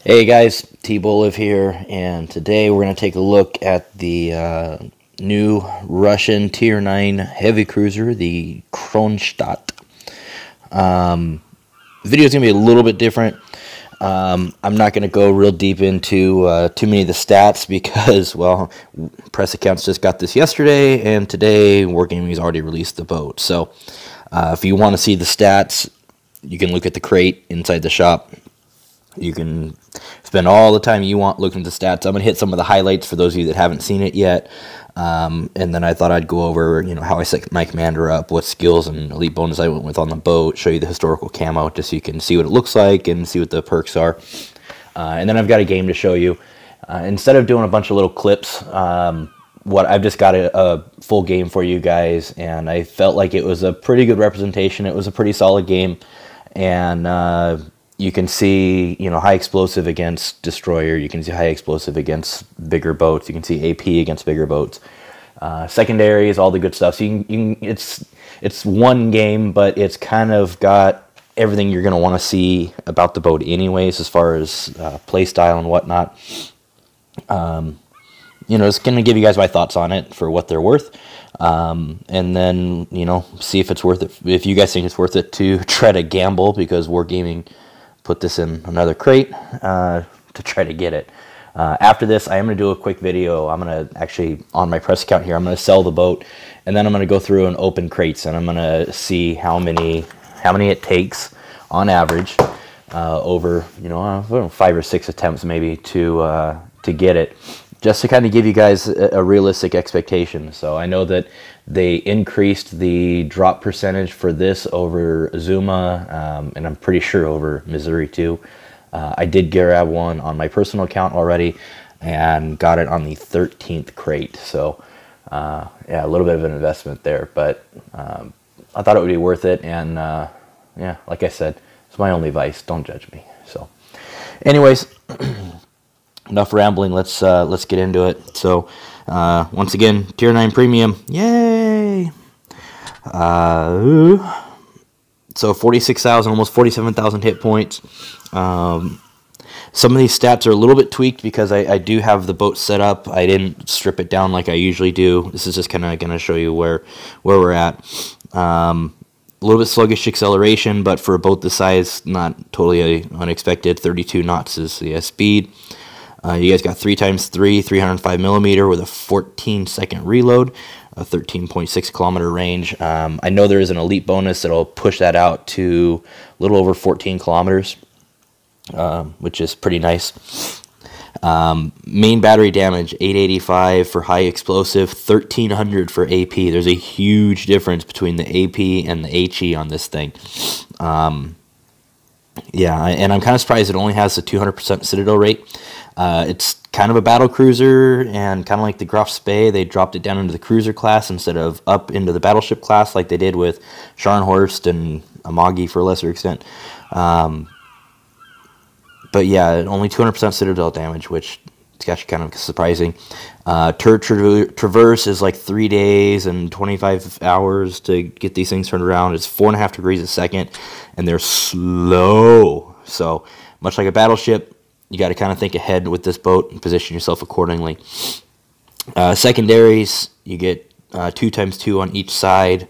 Hey guys, T-Boliv here, and today we're going to take a look at the new Russian Tier 9 heavy cruiser, the Kronstadt. The video is going to be a little bit different. I'm not going to go real deep into too many of the stats because, well, press accounts just got this yesterday, and today Wargaming's already released the boat. So if you want to see the stats, you can look at the crate inside the shop. You can spend all the time you want looking at the stats. I'm going to hit some of the highlights for those of you that haven't seen it yet. And then I thought I'd go over, how I set my commander up, what skills and elite bonus I went with on the boat, show you the historical camo just so you can see what it looks like and see what the perks are. And then I've got a game to show you. Instead of doing a bunch of little clips, I've just got a full game for you guys, and I felt like it was a pretty good representation. It was a pretty solid game, and you can see, high explosive against destroyer. You can see high explosive against bigger boats. You can see AP against bigger boats. Secondaries, all the good stuff. So it's one game, but it's kind of got everything you're going to want to see about the boat anyways, as far as play style and whatnot. It's going to give you guys my thoughts on it for what they're worth. And then, see if it's worth it. If you guys think it's worth it to try to gamble, because Wargaming put this in another crate to try to get it. After this, I am going to do a quick video. I'm going to actually, on my press account here, I'm going to sell the boat, and then I'm going to go through and open crates, and I'm going to see how many it takes on average over 5 or 6 attempts maybe to get it, just to kind of give you guys a realistic expectation. So I know that they increased the drop percentage for this over Zuma, and I'm pretty sure over Missouri too. I did grab one on my personal account already and got it on the 13th crate. So yeah, a little bit of an investment there, but I thought it would be worth it. And yeah, like I said, it's my only vice. Don't judge me. So anyways, enough rambling. Let's get into it. So once again, Tier 9 Premium, yay! So 46,000, almost 47,000 hit points. Some of these stats are a little bit tweaked because I do have the boat set up. I didn't strip it down like I usually do. This is just kind of going to show you where we're at. A little bit sluggish acceleration, but for a boat this size, not totally unexpected. 32 knots is the speed. You guys got 3x3, 305mm with a 14-second reload, a 13.6 kilometer range. I know there is an elite bonus that'll push that out to a little over 14 kilometers, which is pretty nice. Main battery damage, 885 for high explosive, 1300 for AP. There's a huge difference between the AP and the HE on this thing. Yeah, and I'm kind of surprised it only has the 200% Citadel rate. It's kind of a battle cruiser, and kind of like the Graf Spee, they dropped it down into the cruiser class instead of up into the battleship class like they did with Scharnhorst and Amagi for a lesser extent. But yeah, only 200% Citadel damage, which is actually kind of surprising. Turret traverse is like 3 days and 25 hours to get these things turned around. It's 4.5 degrees a second, and they're slow. So much like a battleship, you got to kind of think ahead with this boat and position yourself accordingly. Secondaries, you get 2x2 on each side,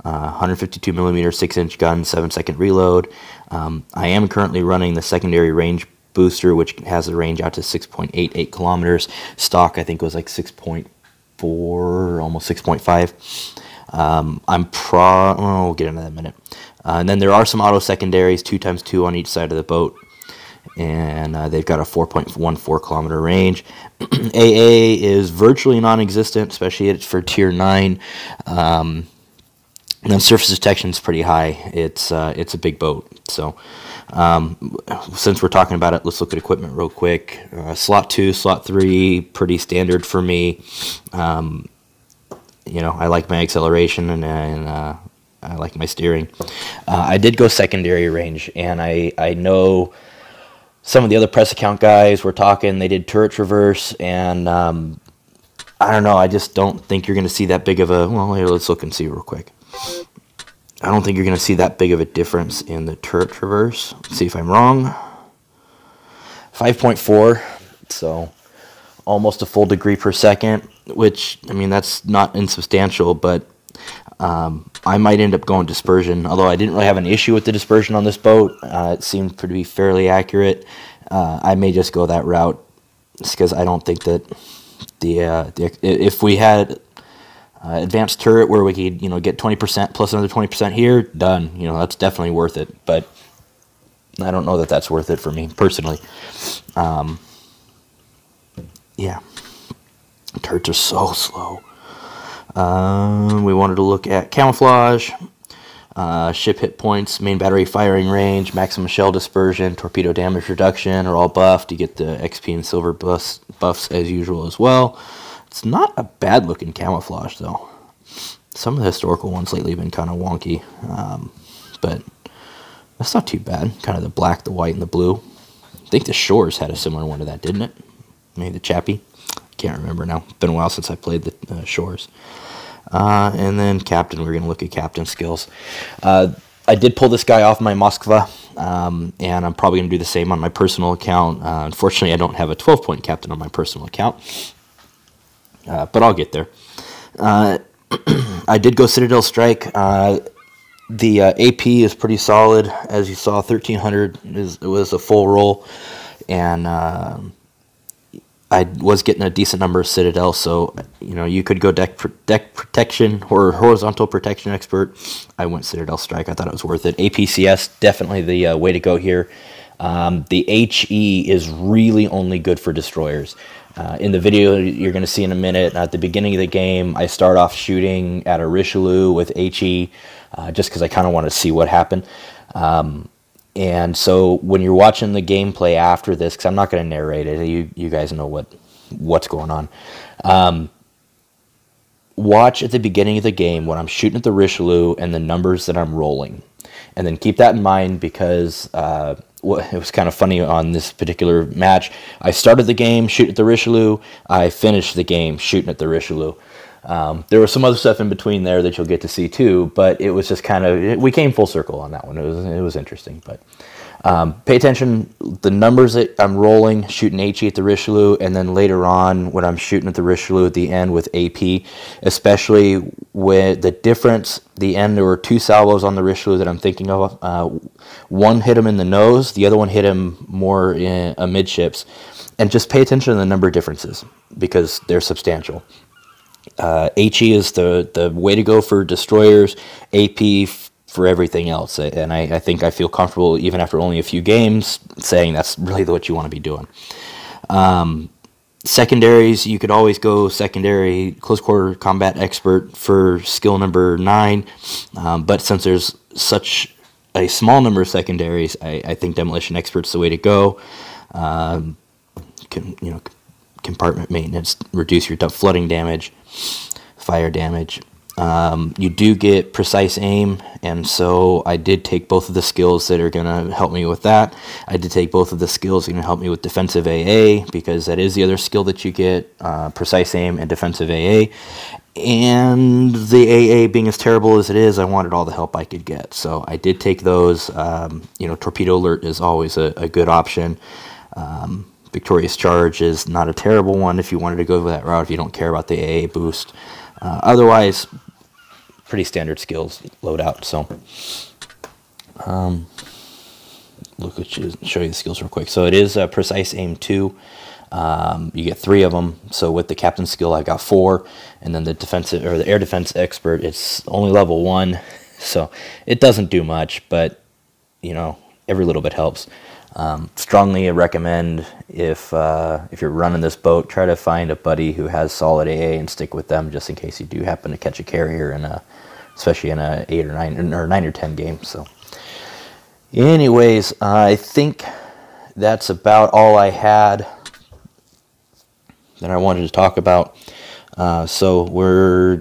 152mm 6-inch gun, 7-second reload. I am currently running the secondary range booster, which has a range out to 6.88 kilometers. Stock, I think, was like 6.4, almost 6.5. We'll get into that in a minute. And then there are some auto secondaries, 2x2 on each side of the boat, and they've got a 4.14 kilometer range. AA is virtually non-existent, especially for Tier 9. And then surface detection is pretty high. It's a big boat. So since we're talking about it, let's look at equipment real quick. Slot 2, slot 3, pretty standard for me. I like my acceleration, and I like my steering. I did go secondary range, and I know some of the other press account guys were talking. They did turret traverse, and I don't know. I just don't think you're going to see that big of a... Well, here, let's look and see real quick. I don't think you're going to see that big of a difference in the turret traverse. Let's see if I'm wrong. 5.4, so almost a full degree per second, which, I mean, that's not insubstantial, but I might end up going dispersion, although I didn't really have an issue with the dispersion on this boat. It seemed to be fairly accurate. I may just go that route, just because I don't think that if we had advanced turret where we could, get 20% plus another 20% here, done. That's definitely worth it, but I don't know that that's worth it for me personally. Yeah, turrets are so slow. We wanted to look at camouflage, ship hit points, main battery firing range, maximum shell dispersion, torpedo damage reduction are all buffed. You get the XP and silver buffs as usual as well. It's not a bad looking camouflage though. Some of the historical ones lately have been kind of wonky, but that's not too bad. Kind of the black, the white, and the blue. I think the Shores had a similar one to that, didn't it? Maybe the Chappie. Can't remember now. It's been a while since I played the Shores. And then Captain, we're going to look at Captain skills. I did pull this guy off my Moskva, and I'm probably going to do the same on my personal account. Unfortunately, I don't have a 12-point Captain on my personal account, but I'll get there. I did go Citadel Strike. The AP is pretty solid. As you saw, 1300 was a full roll, and I was getting a decent number of Citadel, so you could go deck protection or horizontal protection expert. I went Citadel Strike. I thought it was worth it. APCS, definitely the way to go here. The HE is really only good for destroyers. In the video you're going to see in a minute, at the beginning of the game, I start off shooting at a Richelieu with HE, just because I kind of want to see what happened. And so when you're watching the gameplay after this, because I'm not going to narrate it, you guys know what's going on. Watch at the beginning of the game when I'm shooting at the Richelieu and the numbers that I'm rolling. And then keep that in mind, because it was kind of funny on this particular match. I started the game shooting at the Richelieu. I finished the game shooting at the Richelieu. There was some other stuff in between there that you'll get to see too, but it was just kind of, we came full circle on that one. It was interesting, but pay attention, the numbers that I'm rolling, shooting HE at the Richelieu, and then later on when I'm shooting at the Richelieu at the end with AP, especially with the difference, the end, there were two salvos on the Richelieu that I'm thinking of. One hit him in the nose, the other one hit him more in amidships, and just pay attention to the number differences because they're substantial. HE is the way to go for destroyers, AP for everything else, and I think I feel comfortable even after only a few games saying that's really what you want to be doing. Secondaries, you could always go secondary close quarter combat expert for skill number 9, but since there's such a small number of secondaries, I think demolition expert's the way to go. Compartment maintenance, reduce your flooding damage, fire damage. You do get precise aim, and so I did take both of the skills that are going to help me with that. I did take both of the skills that are going to help me with defensive AA, because that is the other skill that you get, precise aim and defensive AA. And the AA being as terrible as it is, I wanted all the help I could get. So I did take those. Torpedo alert is always a good option. Victorious Charge is not a terrible one if you wanted to go that route, if you don't care about the AA boost. Otherwise, pretty standard skills loadout. So, show you the skills real quick. So it is precise aim 2. You get 3 of them. So with the captain skill, I got 4, and then the defensive or the air defense expert, it's only level 1, so it doesn't do much, but every little bit helps. Strongly recommend if you're running this boat, try to find a buddy who has solid AA and stick with them, just in case you do happen to catch a carrier especially in a 8 or 9 or 9 or 10 game. So, anyways, I think that's about all I had that I wanted to talk about. So we're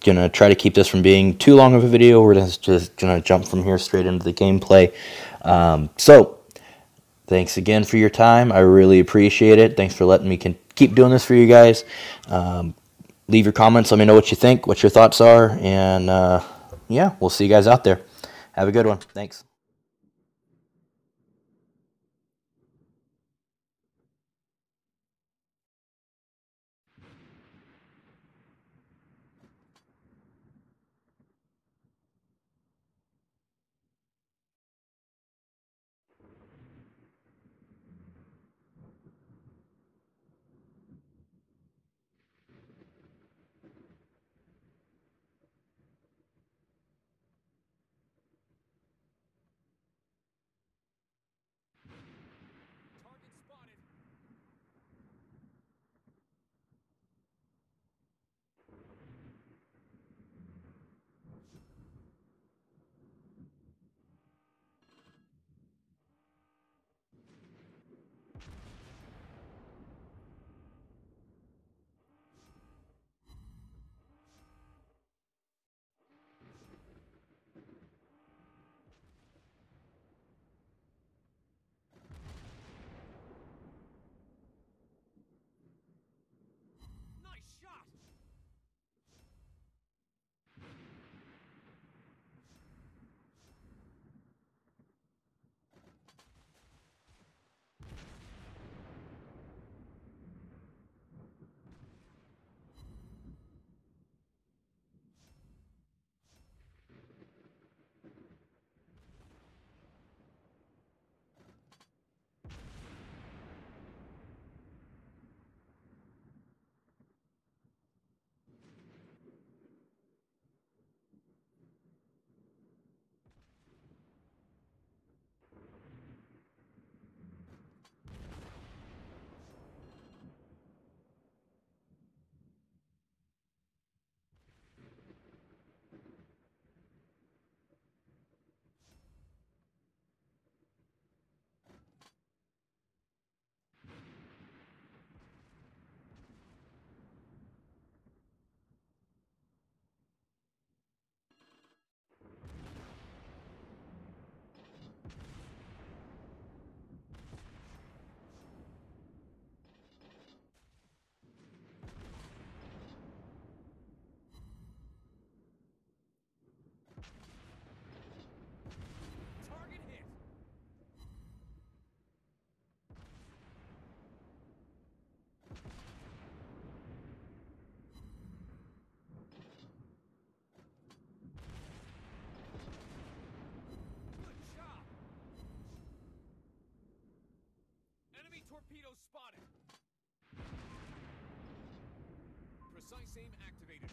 gonna try to keep this from being too long of a video. We're just gonna jump from here straight into the gameplay. So thanks again for your time. I really appreciate it. Thanks for letting me keep doing this for you guys. Leave your comments. Let me know what you think, what your thoughts are, and yeah, we'll see you guys out there. Have a good one. Thanks. Torpedo spotted. Precise aim activated.